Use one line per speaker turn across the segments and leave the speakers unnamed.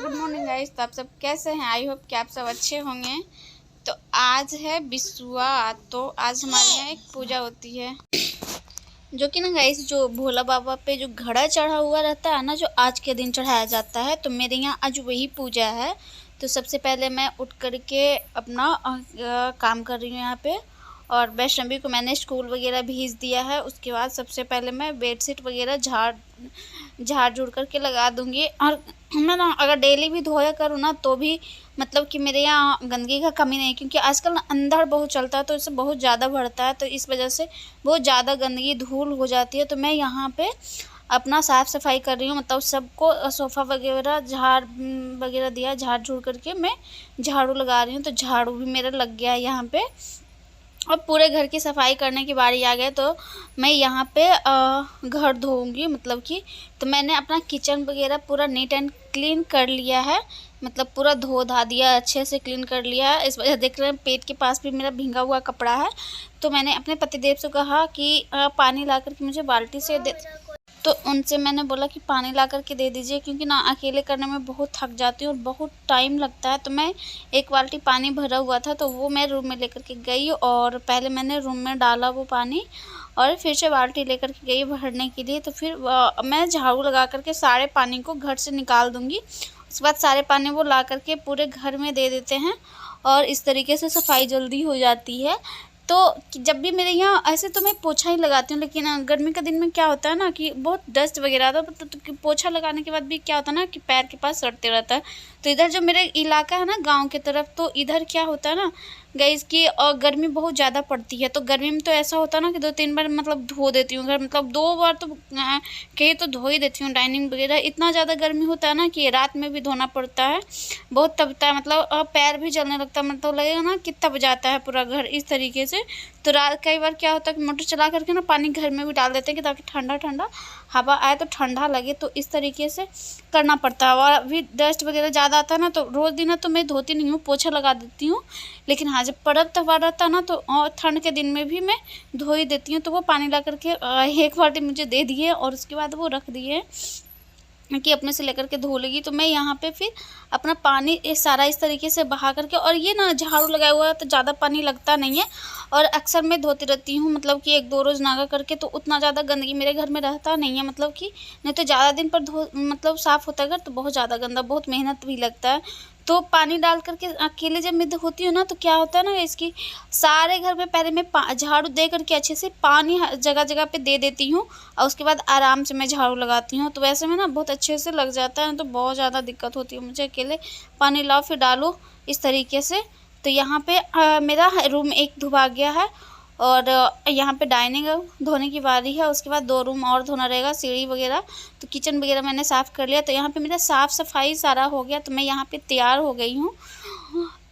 Good morning guys. तो आप सब कैसे हैं? आई होप कि आप सब अच्छे होंगे। तो आज है बिसुआ। तो आज हमारे यहाँ एक पूजा होती है, जो कि ना गाइस जो भोला बाबा पे जो घड़ा चढ़ा हुआ रहता है ना, जो आज के दिन चढ़ाया जाता है। तो मेरे यहाँ आज वही पूजा है। तो सबसे पहले मैं उठ करके अपना काम कर रही हूँ यहाँ पे। और वैष्णवी को मैंने स्कूल वगैरह भेज दिया है। उसके बाद सबसे पहले मैं बेडशीट वगैरह झाड़ झूड़ करके लगा दूंगी। और मैं ना अगर डेली भी धोया करूँ ना तो भी मतलब कि मेरे यहाँ गंदगी का कमी नहीं है, क्योंकि आजकल ना अंधड़ बहुत चलता है तो इससे बहुत ज़्यादा बढ़ता है। तो इस वजह से बहुत ज़्यादा गंदगी धूल हो जाती है। तो मैं यहाँ पे अपना साफ़ सफाई कर रही हूँ, मतलब सबको सोफ़ा वगैरह झाड़ वगैरह दिया, झाड़ झूड़ करके मैं झाड़ू लगा रही हूँ। तो झाड़ू भी मेरा लग गया है यहाँ पे। अब पूरे घर की सफाई करने की बारी आ गई। तो मैं यहाँ पे घर धोऊंगी, मतलब कि तो मैंने अपना किचन वगैरह पूरा नीट एंड क्लीन कर लिया है, मतलब पूरा धो धा दिया, अच्छे से क्लीन कर लिया है। इस वजह देख रहे हैं पेट के पास भी मेरा भींगा हुआ कपड़ा है। तो मैंने अपने पतिदेव से कहा कि पानी ला करके मुझे बाल्टी से दे। तो उनसे मैंने बोला कि पानी ला करके दे दीजिए, क्योंकि ना अकेले करने में बहुत थक जाती हूँ और बहुत टाइम लगता है। तो मैं एक बाल्टी पानी भरा हुआ था तो वो मैं रूम में लेकर के गई, और पहले मैंने रूम में डाला वो पानी और फिर से बाल्टी लेकर के गई भरने के लिए। तो फिर मैं झाड़ू लगा करके सारे पानी को घर से निकाल दूँगी। उसके बाद सारे पानी वो ला करके पूरे घर में दे देते हैं और इस तरीके से सफाई जल्दी हो जाती है। तो जब भी मेरे यहाँ ऐसे तो मैं पोछा ही लगाती हूँ, लेकिन गर्मी के दिन में क्या होता है ना कि बहुत डस्ट वगैरह आता है। तो पोछा लगाने के बाद भी क्या होता है ना कि पैर के पास सड़ते रहता है। तो इधर जो मेरे इलाका है ना गांव की तरफ, तो इधर क्या होता है ना गाइस की गर्मी बहुत ज़्यादा पड़ती है। तो गर्मी में तो ऐसा होता है ना कि 2-3 बार मतलब धो देती हूँ घर, मतलब 2 बार तो कहीं तो धो ही देती हूँ डाइनिंग वगैरह। इतना ज़्यादा गर्मी होता है ना कि रात में भी धोना पड़ता है, बहुत तपता है, मतलब पैर भी जलने लगता है, मतलब लगेगा ना कि तप जाता है पूरा घर इस तरीके से। तो रात कई बार क्या होता है कि मोटर चला करके ना पानी घर में भी डाल देते हैं कि ताकि ठंडा ठंडा हवा आए तो ठंडा लगे। तो इस तरीके से करना पड़ता है। और अभी डस्ट वगैरह ज़्यादा आता है ना तो रोज़ दिन तो मैं धोती नहीं हूँ, पोछा लगा देती हूँ। लेकिन हाँ जब पर्व त्योहार रहता है ना तो ठंड के दिन में भी मैं धो ही देती हूँ। तो वो पानी ला करके एक बाल्टी मुझे दे दिए और उसके बाद वो रख दिए कि अपने से लेकर के धो लेगी। तो मैं यहाँ पे फिर अपना पानी सारा इस तरीके से बहा करके, और ये ना झाड़ू लगाया हुआ है तो ज़्यादा पानी लगता नहीं है। और अक्सर मैं धोती रहती हूँ, मतलब कि 1-2 रोज़ नागा करके, तो उतना ज़्यादा गंदगी मेरे घर में रहता नहीं है। मतलब कि नहीं तो ज़्यादा दिन पर मतलब साफ़ होता है घर तो बहुत ज़्यादा गंदा, बहुत मेहनत भी लगता है। तो पानी डाल करके अकेले जब मैं धोती हूँ ना तो क्या होता है ना इसकी सारे घर में पहले मैं झाड़ू दे करके अच्छे से पानी जगह जगह पे दे देती हूँ, और उसके बाद आराम से मैं झाड़ू लगाती हूँ। तो वैसे में ना बहुत अच्छे से लग जाता है, तो बहुत ज़्यादा दिक्कत होती है मुझे अकेले पानी लाओ फिर डालो इस तरीके से। तो यहाँ पे मेरा रूम एक धुआ गया है, और यहाँ पे डाइनिंग धोने की बारी है। उसके बाद 2 रूम और धोना रहेगा, सीढ़ी वगैरह। तो किचन वगैरह मैंने साफ़ कर लिया। तो यहाँ पे मेरा साफ़ सफाई सारा हो गया। तो मैं यहाँ पे तैयार हो गई हूँ।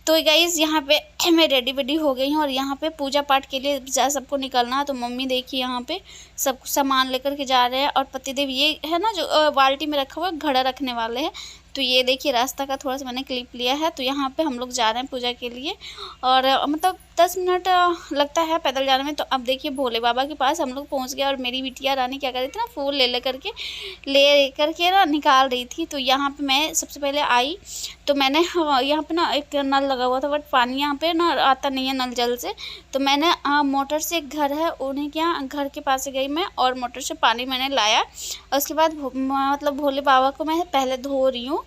तो गाइज़ यहाँ पे मैं रेडी वेडी हो गई हूँ, और यहाँ पे पूजा पाठ के लिए सबको निकलना है। तो मम्मी देखिए यहाँ पे सब सामान लेकर के जा रहे हैं, और पतिदेव ये है ना जो बाल्टी में रखा हुआ घड़ा रखने वाले हैं। तो ये देखिए रास्ता का थोड़ा सा मैंने क्लिप लिया है। तो यहाँ पे हम लोग जा रहे हैं पूजा के लिए, और मतलब 10 मिनट लगता है पैदल जाने में। तो अब देखिए भोले बाबा के पास हम लोग पहुँच गए, और मेरी बिटिया रानी क्या कर रही थी ना, फूल ले करके ना निकाल रही थी। तो यहाँ पे मैं सबसे पहले आई तो मैंने यहाँ पे ना एक नल लगा हुआ था, बट पानी यहाँ पे ना आता नहीं है नल जल से। तो मैंने मोटर से, एक घर है उन्हीं के यहाँ घर के पास गई मैं, और मोटर से पानी मैंने लाया। और उसके बाद मतलब भोले बाबा को मैं पहले धो रही हूँ।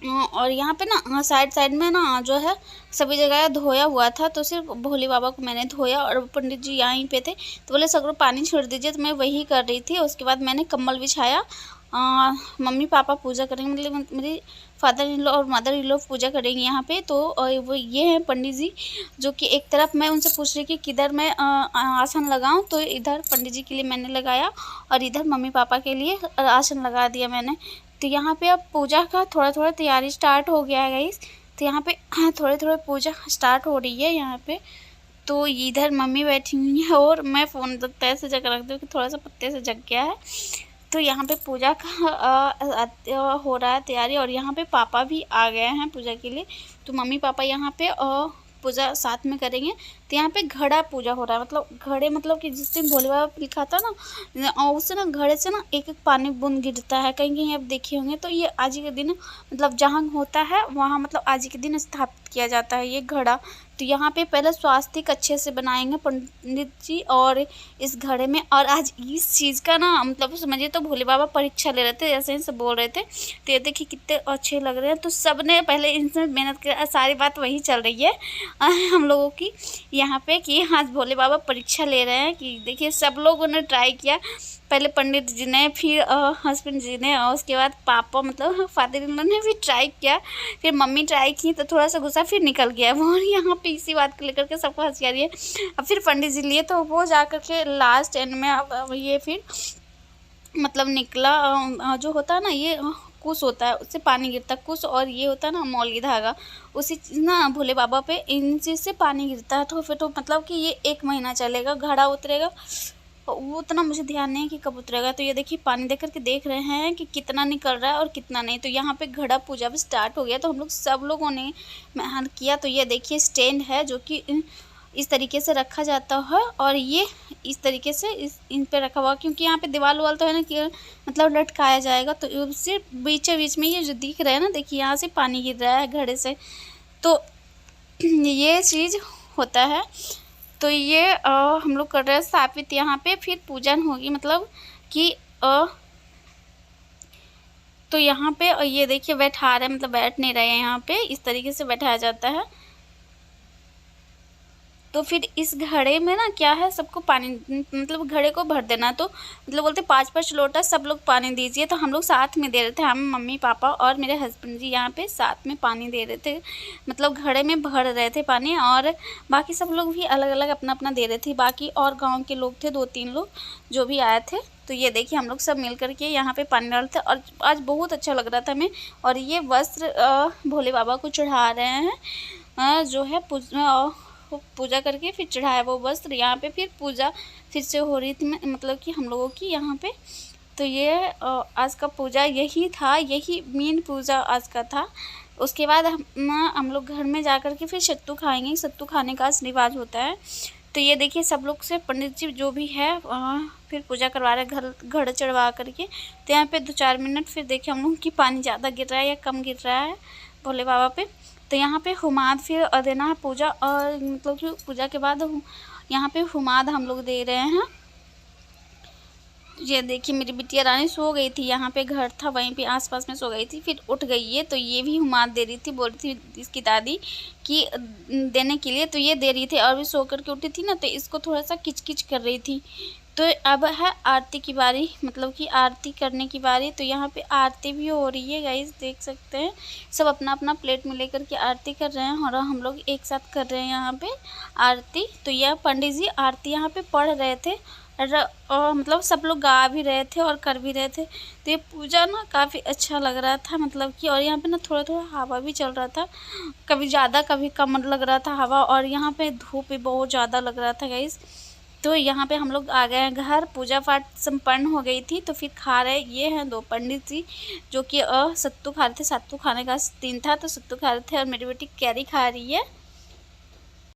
और यहाँ पे ना साइड में ना जो है सभी जगह धोया हुआ था, तो सिर्फ भोले बाबा को मैंने धोया। और पंडित जी यहीं पे थे तो बोले सगरों पानी छोड़ दीजिए, तो मैं वही कर रही थी। उसके बाद मैंने कंबल बिछाया। मम्मी पापा पूजा करेंगे, मतलब मेरी फादर इन लॉ और मदर इन लॉ पूजा करेंगे यहाँ पे। तो वो ये हैं पंडित जी, जो कि एक तरफ मैं उनसे पूछ रही कि किधर मैं आसन लगाऊं। तो इधर पंडित जी के लिए मैंने लगाया, और इधर मम्मी पापा के लिए आसन लगा दिया मैंने। तो यहाँ पे अब पूजा का थोड़ा थोड़ा तैयारी स्टार्ट हो गया है गाइस। तो यहाँ पे थोड़े थोड़े पूजा स्टार्ट हो रही है यहाँ पे। तो इधर मम्मी बैठी हुई है, और मैं फ़ोन ऐसे जगह रख दूँ कि थोड़ा सा पत्ते से जग गया है। तो यहाँ पे पूजा का हो रहा है तैयारी, और यहाँ पे पापा भी आ गए हैं पूजा के लिए। तो मम्मी पापा यहाँ पे पूजा साथ में करेंगे। तो यहाँ पे घड़ा पूजा हो रहा है, मतलब घड़े मतलब कि जिस दिन भोले बाबा लिखा था ना, और उससे ना घड़े से ना एक एक पानी बूंद गिरता है, कहीं कहीं आप देखे होंगे। तो ये आज ही के दिन मतलब जहाँ होता है वहाँ मतलब आज ही के दिन स्थापित किया जाता है ये घड़ा। तो यहाँ पे पहले स्वास्तिक अच्छे से बनाएंगे पंडित जी और इस घड़े में। और आज इस चीज़ का ना मतलब समझिए तो भोले बाबा परीक्षा ले रहे थे, ऐसे ही सब बोल रहे थे। तो ये देखिए कितने अच्छे लग रहे हैं। तो सब ने पहले इनसे मेहनत कर, सारी बात वही चल रही है हम लोगों की यहाँ पे कि आज भोले बाबा परीक्षा ले रहे हैं। कि देखिए सब लोगों ने ट्राई किया, पहले पंडित जी ने, फिर हस्बैंड जी ने, और उसके बाद पापा मतलब फादर इन लॉ ने भी ट्राई किया, फिर मम्मी ट्राई की तो थोड़ा सा गुस्सा फिर निकल गया वो। और यहाँ पे इसी बात को लेकर के सबको हंसी आ रही है। अब फिर पंडित जी लिए तो वो जा कर के लास्ट एंड में अब ये फिर मतलब निकला, जो होता है ना ये कुश होता है, उससे पानी गिरता है कुश, और ये होता है ना मौली धागा, उसी ना भोले बाबा पे इन चीज़ से पानी गिरता है। तो फिर तो मतलब कि ये 1 महीना चलेगा, घड़ा उतरेगा, वो उतना मुझे ध्यान नहीं है कि कब उतरेगा। तो ये देखिए पानी देख करके देख रहे हैं कि कितना निकल रहा है और कितना नहीं। तो यहाँ पे घड़ा पूजा भी स्टार्ट हो गया। तो हम लोग सब लोगों ने मेहनत किया। तो ये देखिए स्टैंड है जो कि इस तरीके से रखा जाता है, और ये इस तरीके से इन पे रखा हुआ, क्योंकि यहाँ पे दीवार वाल तो है ना कि मतलब लटकाया जाएगा। तो सिर्फ बीचों बीच में ये जो दिख रहा है ना, देखिए यहाँ से पानी गिर रहा है घड़े से। तो ये चीज़ होता है। तो ये हम लोग कर रहे हैं स्थापित यहाँ पे, फिर पूजन होगी मतलब कि तो यहाँ पे ये देखिए बैठा रहे हैं, मतलब बैठ नहीं रहे हैं, यहाँ पे इस तरीके से बैठाया जाता है। तो फिर इस घड़े में ना क्या है, सबको पानी मतलब घड़े को भर देना। तो मतलब बोलते 5-5 लोटा सब लोग पानी दीजिए। तो हम लोग साथ में दे रहे थे, हम मम्मी पापा और मेरे हस्बैंड जी यहाँ पे साथ में पानी दे रहे थे, मतलब घड़े में भर रहे थे पानी। और बाकी सब लोग भी अलग अलग अपना अपना दे रहे थे, बाकी और गाँव के लोग थे 2-3 लोग जो भी आए थे। तो ये देखिए हम लोग सब मिल करके यहाँ पे पानी डालते, और आज बहुत अच्छा लग रहा था हमें। और ये वस्त्र भोले बाबा को चढ़ा रहे हैं, जो है पूजा करके फिर चढ़ाया वो वस्त्र। यहाँ पे फिर पूजा फिर से हो रही थी, मतलब कि हम लोगों की यहाँ पे। तो ये आज का पूजा यही था, यही मेन पूजा आज का था। उसके बाद हम लोग घर में जा कर के फिर सत्तू खाएंगे, सत्तू खाने का रिवाज होता है। तो ये देखिए सब लोग से पंडित जी जो भी है फिर पूजा करवा रहे हैं घड़ चढ़वा करके। तो यहाँ पे 2-4 मिनट फिर देखिए हम लोग कि पानी ज़्यादा गिर रहा है या कम गिर रहा है भोले बाबा पे। तो यहाँ पे हुमाद फिर देना है पूजा, और मतलब कि पूजा के बाद यहाँ पे हुमाद हम लोग दे रहे हैं। ये देखिए मेरी बिटिया रानी सो गई थी, यहाँ पे घर था वहीं पे आसपास में सो गई थी, फिर उठ गई है। तो ये भी हुमाद दे रही थी, बोल रही थी इसकी दादी कि देने के लिए। तो ये दे रही थी और भी सो करके उठी थी ना, तो इसको थोड़ा सा किचकिच कर रही थी। तो अब है आरती की बारी, मतलब कि आरती करने की बारी। तो यहाँ पे आरती भी हो रही है गाइस, देख सकते हैं सब अपना अपना प्लेट में लेकर के आरती कर रहे हैं, और हम लोग एक साथ कर रहे हैं यहाँ पे आरती। तो यह पंडित जी आरती यहाँ पे पढ़ रहे थे, और मतलब सब लोग गा भी रहे थे और कर भी रहे थे। तो ये पूजा ना काफ़ी अच्छा लग रहा था, मतलब कि और यहाँ पे ना थोड़ा थोड़ा हवा भी चल रहा था, कभी ज़्यादा कभी कम लग रहा था हवा। और यहाँ पे धूप भी बहुत ज़्यादा लग रहा था गाइस। तो यहाँ पे हम लोग आ गए हैं घर, पूजा पाठ संपन्न हो गई थी। तो फिर खा रहे, ये हैं 2 पंडित जी जो कि सत्तू खा रहे थे, सत्तू खाने का दिन था तो सत्तू खा रहे थे, और मेरी बेटी कैरी खा रही है।